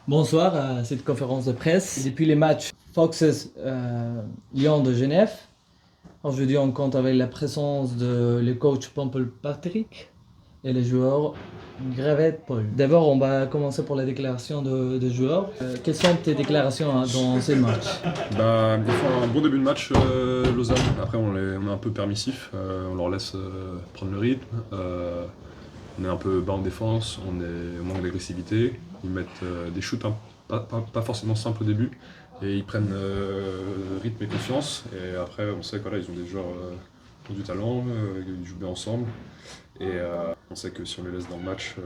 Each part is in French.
Bonsoir à cette conférence de presse. Depuis les matchs Foxes Lyon de Genève, aujourd'hui on compte avec la présence de le coach Pompel Patrick et les joueurs Gravet Paul. D'abord on va commencer pour la déclaration de joueurs. Quelles sont tes déclarations dans ces matchs? Ils font un bon début de match, Lausanne. Après, on est un peu permissif, on leur laisse prendre le rythme. On est un peu bas en défense, on manque d'agressivité. Ils mettent des shoots pas forcément simples au début, et ils prennent rythme et confiance. Et après, on sait qu'ils ont des joueurs qui ont du talent, ils jouent bien ensemble. Et on sait que si on les laisse dans le match,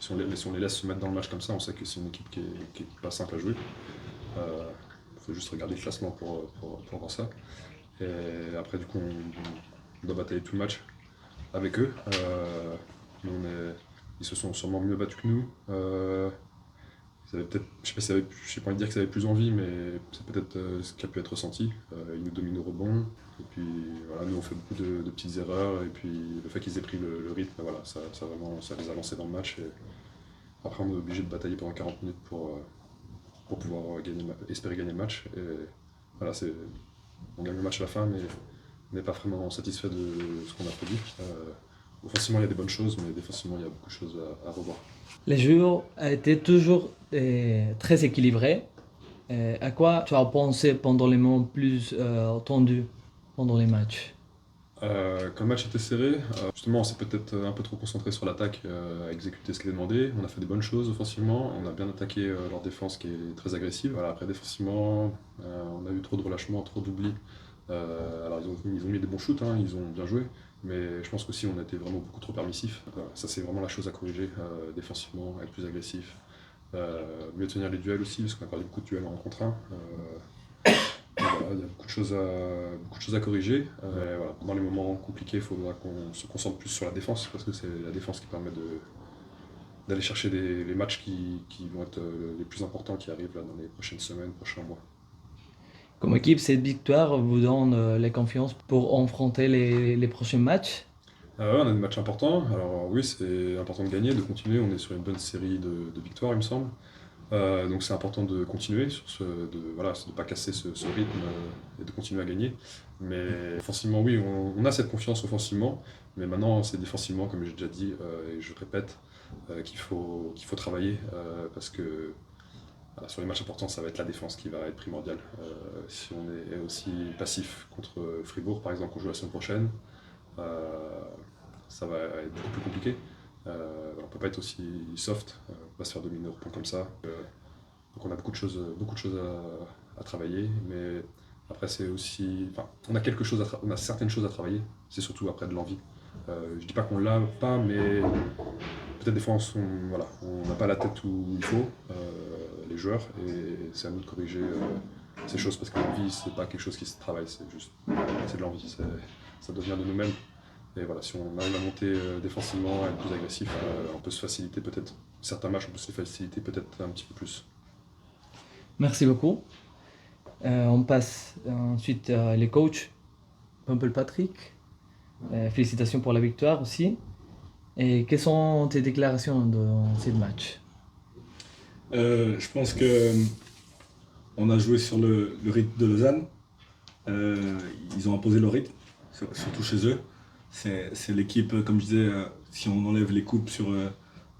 si on les laisse se mettre dans le match comme ça, on sait que c'est une équipe qui est pas simple à jouer. Il faut juste regarder le classement pour voir ça. Et après, du coup, on doit batailler tout le match avec eux. Ils se sont sûrement mieux battus que nous. Ils avaient peut-être, je sais pas, j'ai pas envie de dire qu'ils avaient plus envie, mais c'est peut-être ce qui a pu être ressenti. Ils nous dominent au rebond. Et puis voilà, nous on fait beaucoup de petites erreurs. Et puis le fait qu'ils aient pris le rythme, voilà, ça les a lancés dans le match. Et après, on est obligé de batailler pendant 40 minutes pour pouvoir espérer gagner le match. Et voilà, on gagne le match à la fin, mais on n'est pas vraiment satisfait de ce qu'on a produit. Offensivement, il y a des bonnes choses, mais défensivement, il y a beaucoup de choses à revoir. Les jeux a été toujours très équilibrés. À quoi tu as pensé pendant les moments plus tendus pendant les matchs? Quand le match était serré, justement, on s'est peut-être un peu trop concentré sur l'attaque, à exécuter ce qui est demandé. On a fait des bonnes choses offensivement, on a bien attaqué leur défense qui est très agressive. Voilà, après, défensivement, on a eu trop de relâchements, trop d'oublis. Alors, ils ont mis des bons shoots, hein, ils ont bien joué, mais je pense qu'aussi on a été vraiment beaucoup trop permissif. Ça, c'est vraiment la chose à corriger, défensivement, être plus agressif. Mieux tenir les duels aussi, parce qu'on a perdu beaucoup de duels en 1 contre 1. Voilà, il y a beaucoup de choses à corriger. Voilà, dans les moments compliqués, il faudra qu'on se concentre plus sur la défense, parce que c'est la défense qui permet d'aller chercher les matchs qui vont être les plus importants qui arrivent là, dans les prochaines semaines, prochains mois. Comme équipe, cette victoire vous donne la confiance pour affronter les prochains matchs. Ouais, on a des matchs importants. Alors oui, c'est important de gagner, de continuer. On est sur une bonne série de victoires, il me semble. Donc c'est important de continuer voilà, de ne pas casser ce rythme et de continuer à gagner. Mais offensivement, oui, on a cette confiance offensivement, mais maintenant c'est défensivement, comme j'ai déjà dit, et je répète, qu'il faut travailler, parce que voilà, sur les matchs importants, ça va être la défense qui va être primordiale. Si on est aussi passif contre Fribourg, par exemple, qu'on joue la semaine prochaine, euh, ça va être beaucoup plus compliqué. On ne peut pas être aussi soft, on va se faire dominer au point comme ça. Donc on a beaucoup de choses à travailler, mais après c'est aussi, enfin, on a certaines choses à travailler. C'est surtout après de l'envie. Je dis pas qu'on l'a pas, mais peut-être des fois voilà, on n'a pas la tête où il faut, les joueurs, et c'est à nous de corriger ces choses, parce que l'envie c'est pas quelque chose qui se travaille, c'est de l'envie, ça doit venir de nous-mêmes. Et voilà, si on arrive à monter défensivement, à être plus agressif, on peut se faciliter peut-être certains matchs, on peut se faciliter peut-être un petit peu plus. Merci beaucoup. On passe ensuite les coachs. Pompel Patrick. Félicitations pour la victoire aussi. Et quelles sont tes déclarations dans ces matchs? Je pense que on a joué sur le rythme de Lausanne. Ils ont imposé leur rythme, surtout chez eux. C'est l'équipe, comme je disais, si on enlève les coupes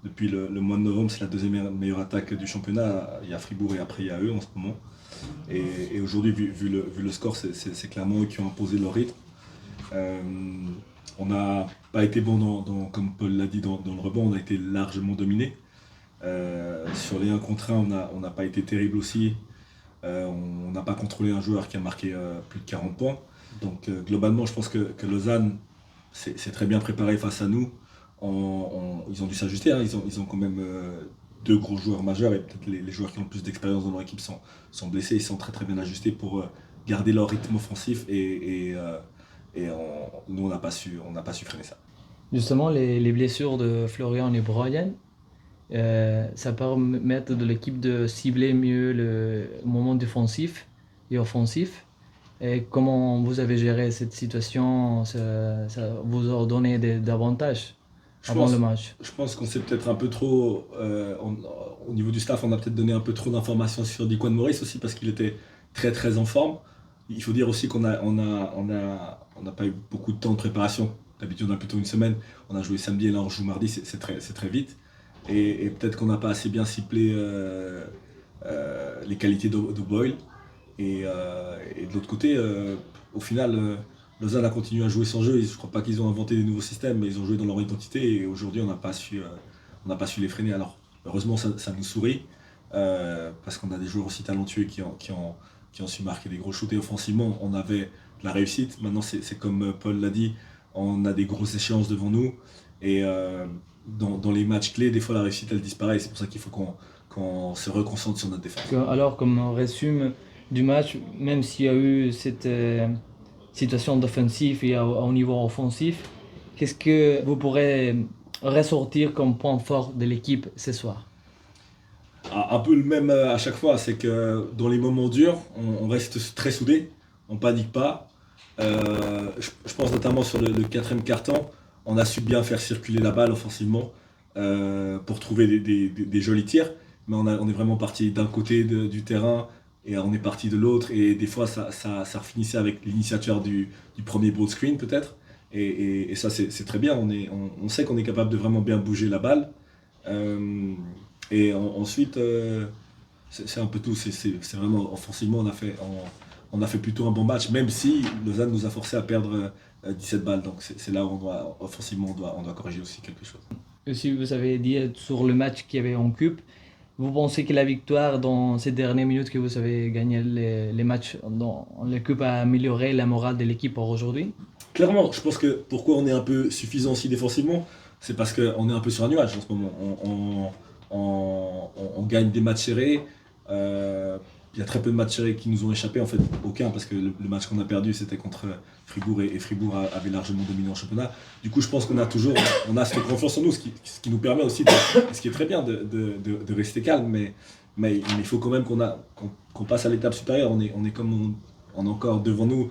depuis le mois de novembre, c'est la deuxième meilleure attaque du championnat. Il y a Fribourg et après il y a eux en ce moment. Et aujourd'hui, vu le score, c'est clairement eux qui ont imposé leur rythme. Euh, on n'a pas été bon, comme Paul l'a dit, dans le rebond, on a été largement dominé. Sur les 1 contre 1, on n'a pas été terrible aussi. On n'a pas contrôlé un joueur qui a marqué plus de 40 points. Donc globalement, je pense que Lausanne s'est très bien préparé face à nous. Ils ont dû s'ajuster, hein. Ils ont quand même deux gros joueurs majeurs, et peut-être les joueurs qui ont le plus d'expérience dans leur équipe sont blessés. Ils sont très très bien ajustés pour garder leur rythme offensif, nous on n'a pas su freiner ça. Justement, les blessures de Florian et Brian, ça permet de l'équipe de cibler mieux le moment défensif et offensif. Et comment vous avez géré cette situation, ça vous a donné des avantages? avant le match? Je pense qu'on s'est peut-être un peu trop, au niveau du staff, on a peut-être donné un peu trop d'informations sur Dequan Morris aussi parce qu'il était très très en forme. Il faut dire aussi on n'a pas eu beaucoup de temps de préparation. D'habitude on a plutôt une semaine. On a joué samedi et là on joue mardi, c'est très vite. Et peut-être qu'on n'a pas assez bien ciblé les qualités d'O'Boyle. Et de l'autre côté, au final, Lausanne a continué à jouer son jeu. Je ne crois pas qu'ils ont inventé des nouveaux systèmes, mais ils ont joué dans leur identité. Et aujourd'hui, on n'a pas su les freiner. Alors, heureusement, ça nous sourit, parce qu'on a des joueurs aussi talentueux qui ont su marquer des gros shoots. Et offensivement, on avait de la réussite. Maintenant, c'est comme Paul l'a dit, on a des grosses échéances devant nous. Et dans les matchs clés, des fois, la réussite, elle disparaît. C'est pour ça qu'il faut qu'on se reconcentre sur notre défense. Alors, comme résumé du match, même s'il y a eu cette situation d'offensive et au niveau offensif, qu'est-ce que vous pourrez ressortir comme point fort de l'équipe ce soir? Un peu le même à chaque fois, c'est que dans les moments durs, on reste très soudés, on panique pas. Je pense notamment sur le quatrième quart-temps, on a su bien faire circuler la balle offensivement pour trouver des jolis tirs, mais on est vraiment parti d'un côté du terrain et on est parti de l'autre, et des fois ça finissait avec l'initiateur du premier broad screen peut-être, et ça c'est très bien, on sait qu'on est capable de vraiment bien bouger la balle. Ensuite, c'est un peu tout. C'est vraiment offensivement, on a fait plutôt un bon match, même si Lausanne nous a forcé à perdre 17 balles. Donc c'est là où offensivement, on doit corriger aussi quelque chose. Aussi, vous avez dit sur le match qu'il y avait en Coupe, vous pensez que la victoire dans ces dernières minutes que vous avez gagné les matchs dans la Coupe a amélioré la morale de l'équipe pour aujourd'hui? Clairement, je pense que pourquoi on est un peu suffisant aussi défensivement, c'est parce qu'on est un peu sur un nuage en ce moment. On gagne des matchs serrés. Il y a très peu de matchs serrés qui nous ont échappé, en fait aucun, parce que le match qu'on a perdu c'était contre Fribourg, et Fribourg avait largement dominé en championnat. Du coup je pense qu'on a cette confiance en nous, ce qui nous permet aussi, ce qui est très bien, de rester calme, mais il faut quand même qu'on passe à l'étape supérieure. On est comme on est encore devant nous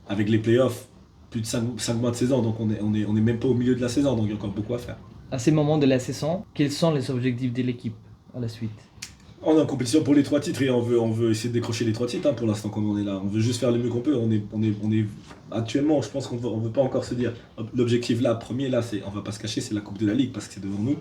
avec les playoffs, plus de 5 mois de saison, donc on est même pas au milieu de la saison, donc il y a encore beaucoup à faire. À ces moments de la saison, quels sont les objectifs de l'équipe à la suite? On est en compétition pour les 3 titres et on veut essayer de décrocher les 3 titres, pour l'instant comme on est là. On veut juste faire le mieux qu'on peut. On est actuellement, je pense qu'on veut pas encore se dire l'objectif là, premier là, on va pas se cacher, c'est la Coupe de la Ligue parce que c'est devant nous,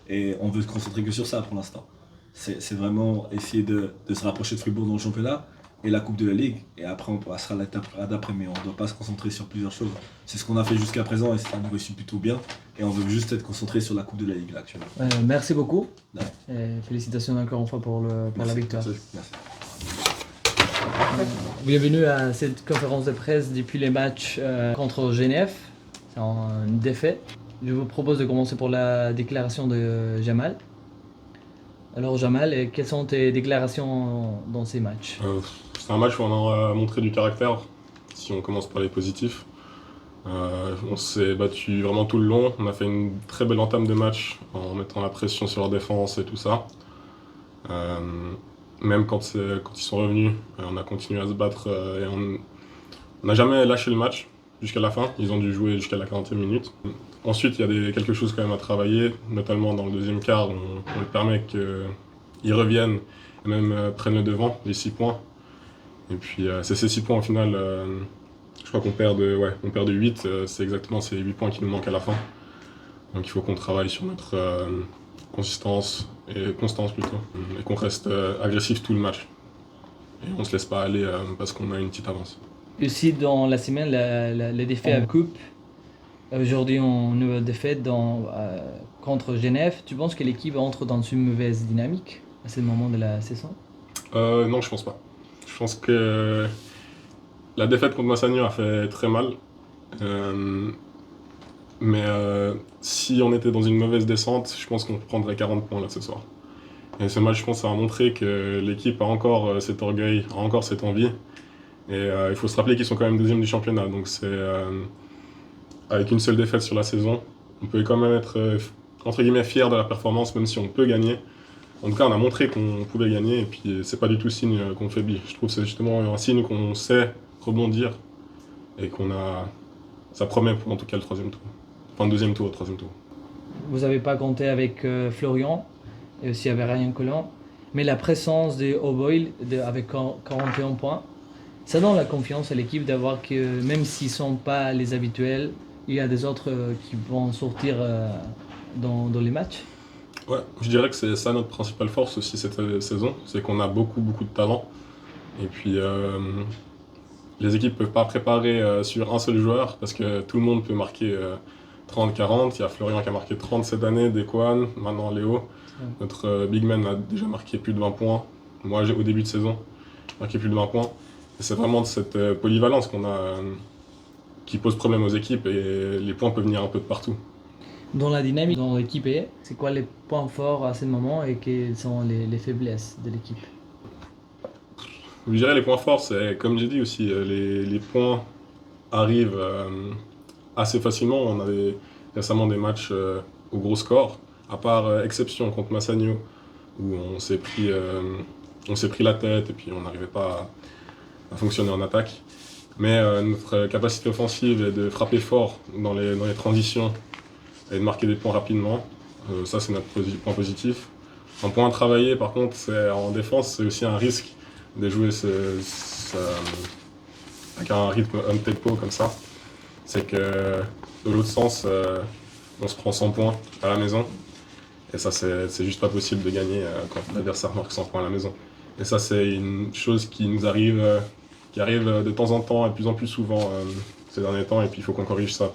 et on veut se concentrer que sur ça pour l'instant. C'est vraiment essayer de se rapprocher de Fribourg dans le championnat et la Coupe de la Ligue, et après on passera à l'étape d'après, mais on ne doit pas se concentrer sur plusieurs choses. C'est ce qu'on a fait jusqu'à présent et ça nous réussit plutôt bien, et on veut juste être concentré sur la Coupe de la Ligue là actuellement. Merci beaucoup. Ouais. Félicitations encore une fois pour la victoire. Merci. Bienvenue à cette conférence de presse depuis les matchs contre Genève. C'est une défaite. Je vous propose de commencer pour la déclaration de Jamal. Alors Jamal, quelles sont tes déclarations dans ces matchs? C'est un match où on a montré du caractère, si on commence par les positifs. On s'est battu vraiment tout le long, on a fait une très belle entame de match en mettant la pression sur leur défense et tout ça. Même quand ils sont revenus, on a continué à se battre et on n'a jamais lâché le match jusqu'à la fin. Ils ont dû jouer jusqu'à la 40e minute. Ensuite, il y a quelque chose quand même à travailler, notamment dans le deuxième quart, on leur permet qu'ils reviennent et même prennent le devant, les 6 points. Et puis c'est ces 6 points au final, je crois qu'on perd de 8, c'est exactement ces 8 points qui nous manquent à la fin. Donc il faut qu'on travaille sur notre constance plutôt, et qu'on reste agressif tout le match. Et on ne se laisse pas aller parce qu'on a une petite avance. Aussi dans la semaine, la défaite à Coupe. Aujourd'hui, on a une défaite contre Genève. Tu penses que l'équipe entre dans une mauvaise dynamique à ce moment de la saison? Non, je pense pas. Je pense que la défaite contre Massagno a fait très mal. Mais si on était dans une mauvaise descente, je pense qu'on prendrait 40 points là ce soir. Et ce match, je pense, a montré que l'équipe a encore cet orgueil, a encore cette envie. Et il faut se rappeler qu'ils sont quand même deuxième du championnat. Donc c'est avec une seule défaite sur la saison, on peut quand même être entre guillemets fier de la performance, même si on peut gagner. En tout cas, on a montré qu'on pouvait gagner, et puis c'est pas du tout signe qu'on faiblit. Je trouve que c'est justement un signe qu'on sait rebondir et ça promet pour en tout cas le troisième tour. Enfin, le deuxième tour, troisième tour. vous n'avez pas compté avec Florian et aussi avec Ryan Collin. Mais la présence de O'Boyle avec 41 points, ça donne la confiance à l'équipe d'avoir que même s'ils ne sont pas les habituels, il y a des autres qui vont sortir dans les matchs. Ouais, je dirais que c'est ça notre principale force aussi cette saison, c'est qu'on a beaucoup de talent. Et puis les équipes peuvent pas préparer sur un seul joueur parce que tout le monde peut marquer 30-40. Il y a Florian qui a marqué 30 cette année, Dequan, maintenant Léo. Notre big man a déjà marqué plus de 20 points. Moi, au début de saison, j'ai marqué plus de 20 points. Et c'est vraiment de cette polyvalence qu'on a qui pose problème aux équipes et les points peuvent venir un peu de partout. Dans la dynamique, dans l'équipe, c'est quoi les points forts à ce moment et quelles sont les faiblesses de l'équipe? Je dirais les points forts, c'est comme j'ai dit aussi, les points arrivent assez facilement. On avait récemment des matchs au gros score, à part exception contre Massagno, où on s'est pris la tête et puis on n'arrivait pas à fonctionner en attaque. Mais notre capacité offensive est de frapper fort dans les transitions et de marquer des points rapidement. Ça, c'est notre point positif. Un point à travailler, par contre, en défense, c'est aussi un risque de jouer avec un rythme up-tempo comme ça. C'est que de l'autre sens, on se prend 100 points à la maison. Et ça, c'est juste pas possible de gagner quand l'adversaire marque 100 points à la maison. Et ça, c'est une chose qui nous arrive, qui arrive de temps en temps et de plus en plus souvent ces derniers temps. Et puis il faut qu'on corrige ça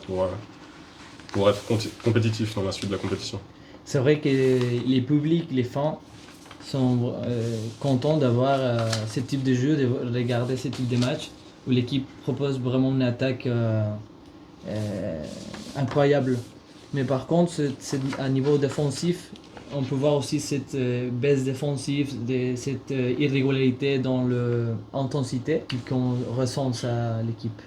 pour être compétitif dans la suite de la compétition. C'est vrai que les publics, les fans sont contents d'avoir ce type de jeu, de regarder ce type de match où l'équipe propose vraiment une attaque incroyable. Mais par contre, à niveau défensif, on peut voir aussi cette baisse défensive, cette irrégularité dans l'intensité qu'on ressent à l'équipe.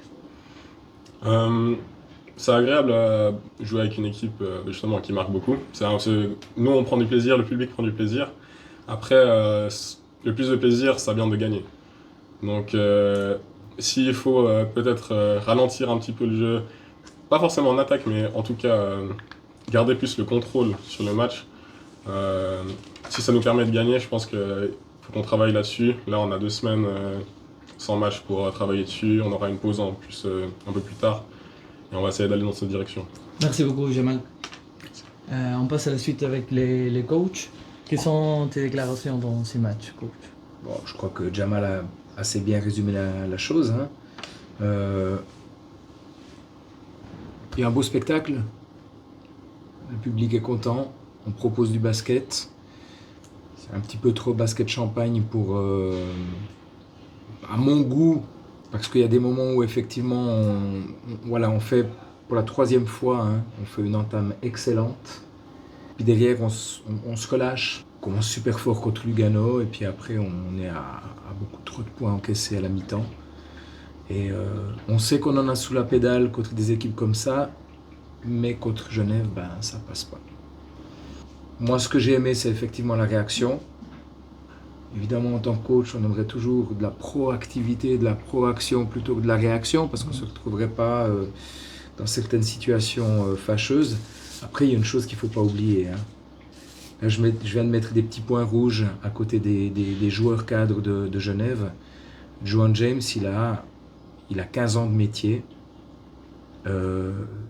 C'est agréable à jouer avec une équipe justement qui marque beaucoup. Nous, on prend du plaisir, le public prend du plaisir. Après, le plus de plaisir, ça vient de gagner. Donc, s'il faut peut-être ralentir un petit peu le jeu, pas forcément en attaque, mais en tout cas garder plus le contrôle sur le match. Si ça nous permet de gagner, je pense qu'il faut qu'on travaille là-dessus. Là, on a 2 semaines sans match pour travailler dessus. On aura une pause en plus un peu plus tard. Et on va essayer d'aller dans cette direction. Merci beaucoup, Jamal. On passe à la suite avec les coachs. Quelles sont tes déclarations dans ces matchs, coach? Bon, je crois que Jamal a assez bien résumé la chose. Hein. Il y a un beau spectacle. Le public est content. On propose du basket. C'est un petit peu trop basket champagne pour, à mon goût, parce qu'il y a des moments où effectivement, on fait pour la 3e fois, hein, on fait une entame excellente. Puis derrière, on se relâche. On commence super fort contre Lugano et puis après, on est à beaucoup trop de points encaissés à la mi-temps. Et on sait qu'on en a sous la pédale contre des équipes comme ça, mais contre Genève, ça passe pas. Moi, ce que j'ai aimé, c'est effectivement la réaction. Évidemment, en tant que coach, on aimerait toujours de la proactivité, de la proaction plutôt que de la réaction, parce qu'on ne se retrouverait pas dans certaines situations fâcheuses. Après, il y a une chose qu'il ne faut pas oublier. Hein. Là, je viens de mettre des petits points rouges à côté des joueurs cadres de Genève. Joan James, il a 15 ans de métier.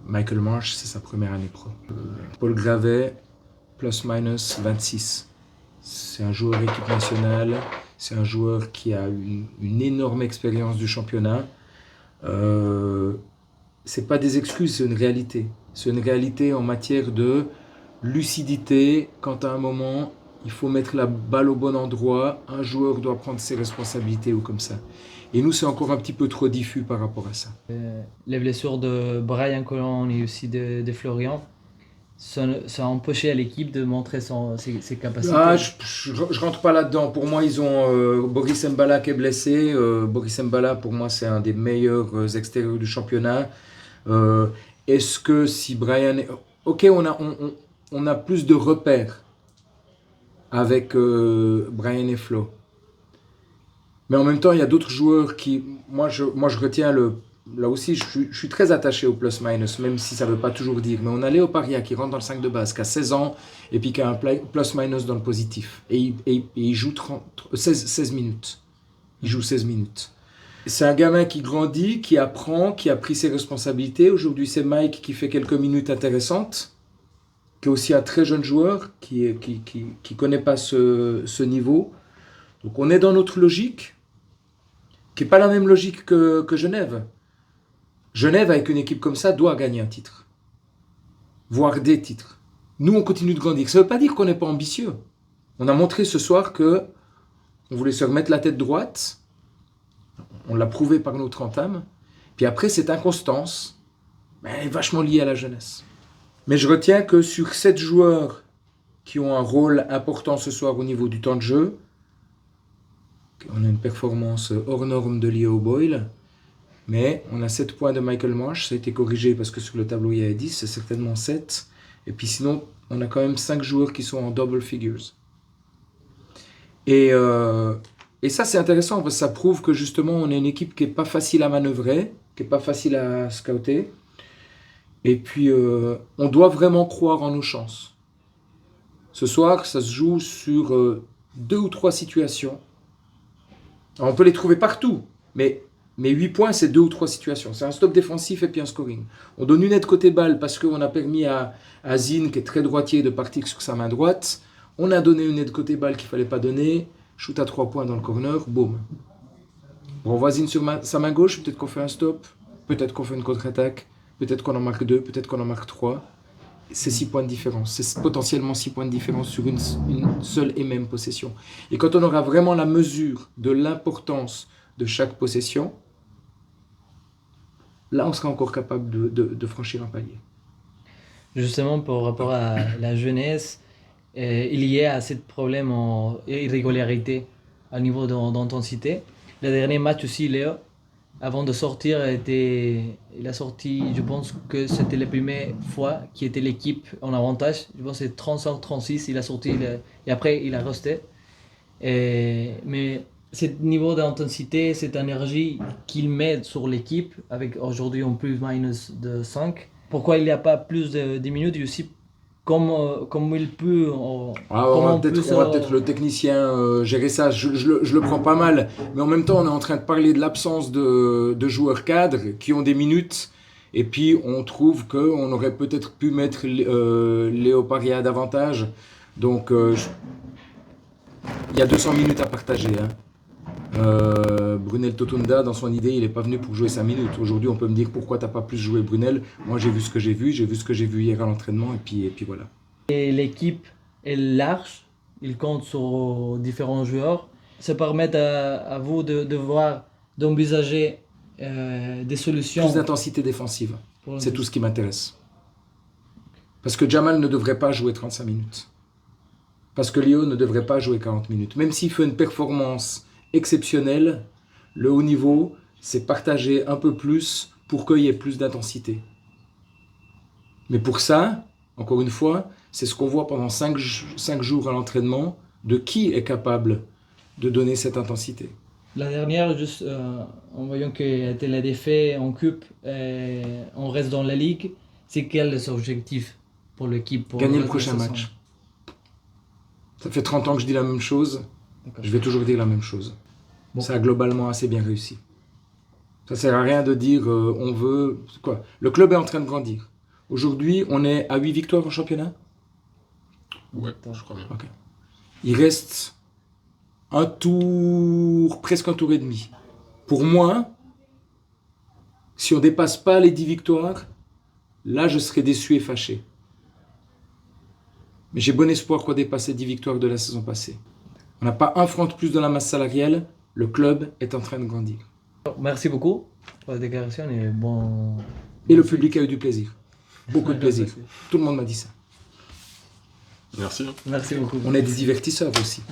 Michael Marsh, c'est sa première année pro. Paul Gravet, plus-minus 26. C'est un joueur équipe nationale, c'est un joueur qui a une énorme expérience du championnat. C'est pas des excuses, c'est une réalité. C'est une réalité en matière de lucidité. Quand à un moment, il faut mettre la balle au bon endroit, un joueur doit prendre ses responsabilités ou comme ça. Et nous, c'est encore un petit peu trop diffus par rapport à ça. Les blessures de Brian Collin et aussi de Florian, ça a empêché à l'équipe de montrer ses capacités. Je rentre pas là-dedans. Pour moi, ils ont Boris Mbala qui est blessé. Boris Mbala, pour moi, c'est un des meilleurs extérieurs du championnat. Est-ce que si Brian... Ok, on a plus de repères avec Brian et Flo. Mais en même temps, il y a d'autres joueurs qui... Moi, je retiens là aussi, je suis très attaché au plus-minus, même si ça ne veut pas toujours dire. Mais on a Léo Paria qui rentre dans le 5 de base, qui a 16 ans, et puis qui a un plus-minus dans le positif. Et il joue 16 minutes. Il joue 16 minutes. C'est un gamin qui grandit, qui apprend, qui a pris ses responsabilités. Aujourd'hui, c'est Mike qui fait quelques minutes intéressantes, qui est aussi un très jeune joueur, qui connaît pas ce niveau. Donc on est dans notre logique, qui n'est pas la même logique que Genève. Genève, avec une équipe comme ça, doit gagner un titre. Voire des titres. Nous, on continue de grandir. Ça ne veut pas dire qu'on n'est pas ambitieux. On a montré ce soir qu'on voulait se remettre la tête droite. On l'a prouvé par notre entame. Puis après, cette inconstance est vachement liée à la jeunesse. Mais je retiens que sur 7 joueurs qui ont un rôle important ce soir au niveau du temps de jeu, on a une performance hors norme de Leo Boyle, mais on a 7 points de Michael Marsh, ça a été corrigé parce que sur le tableau il y a 10, c'est certainement 7. Et puis sinon, on a quand même 5 joueurs qui sont en double figures. Et ça c'est intéressant parce que ça prouve que justement on est une équipe qui n'est pas facile à manœuvrer, qui n'est pas facile à scouter. Et puis on doit vraiment croire en nos chances. Ce soir, ça se joue sur 2 ou 3 situations. Alors, on peut les trouver partout, mais 8 points, c'est 2 ou 3 situations. C'est un stop défensif et puis un scoring. On donne une aide côté balle parce qu'on a permis à Zine, qui est très droitier, de partir sur sa main droite. On a donné une aide côté balle qu'il ne fallait pas donner. Shoot à 3 points dans le corner, boum. On renvoie Zine sur sa main gauche, peut-être qu'on fait un stop, peut-être qu'on fait une contre-attaque, peut-être qu'on en marque 2, peut-être qu'on en marque 3. C'est 6 points de différence. C'est potentiellement 6 points de différence sur une seule et même possession. Et quand on aura vraiment la mesure de l'importance de chaque possession, là, on sera encore capable de franchir un palier. Justement, par rapport à la jeunesse, il y a assez de problèmes en irrégularité au niveau d'intensité. Le dernier match aussi, Léo, avant de sortir, il a sorti, je pense que c'était la première fois qui était l'équipe en avantage. Je pense que c'est 35-36, il a sorti et après il a resté. Mais ce niveau d'intensité, cette énergie qu'il met sur l'équipe, avec aujourd'hui en plus-minus de 5, pourquoi il n'y a pas plus de minutes et aussi comme il peut. On va peut-être le technicien gérer ça, je le prends pas mal, mais en même temps on est en train de parler de l'absence de joueurs cadres qui ont des minutes, et puis on trouve qu'on aurait peut-être pu mettre Léo Paria davantage, donc il y a 200 minutes à partager. Brunel Totunda, dans son idée, il n'est pas venu pour jouer 5 minutes. Aujourd'hui, on peut me dire pourquoi tu n'as pas plus joué Brunel. Moi, j'ai vu ce que j'ai vu hier à l'entraînement, et puis voilà. Et l'équipe est large, il compte sur différents joueurs. Ça permet à vous d'envisager des solutions. Plus d'intensité défensive, c'est tout ce qui m'intéresse. Parce que Jamal ne devrait pas jouer 35 minutes. Parce que Léo ne devrait pas jouer 40 minutes. Même s'il fait une performance exceptionnel, le haut niveau, c'est partager un peu plus pour qu'il y ait plus d'intensité. Mais pour ça, encore une fois, c'est ce qu'on voit pendant 5 jours à l'entraînement, de qui est capable de donner cette intensité. La dernière, juste en voyant qu'il y a été la défaite en coupe, on reste dans la ligue, c'est quel est l'objectif pour l'équipe Gagner le prochain match. Ça fait 30 ans que je dis la même chose. Je vais toujours dire la même chose. Bon. Ça a globalement assez bien réussi. Ça ne sert à rien de dire on veut... Quoi ? Le club est en train de grandir. Aujourd'hui, on est à 8 victoires en championnat ? Ouais, je crois bien. Okay. Il reste presque un tour et demi. Pour moi, si on ne dépasse pas les 10 victoires, là je serai déçu et fâché. Mais j'ai bon espoir qu'on dépasse les 10 victoires de la saison passée. On n'a pas un franc de plus dans la masse salariale, le club est en train de grandir. Merci beaucoup pour la déclaration et bon... Et le public a eu du plaisir, beaucoup de plaisir. Tout le monde m'a dit ça. Merci. Merci beaucoup. On est des divertisseurs aussi.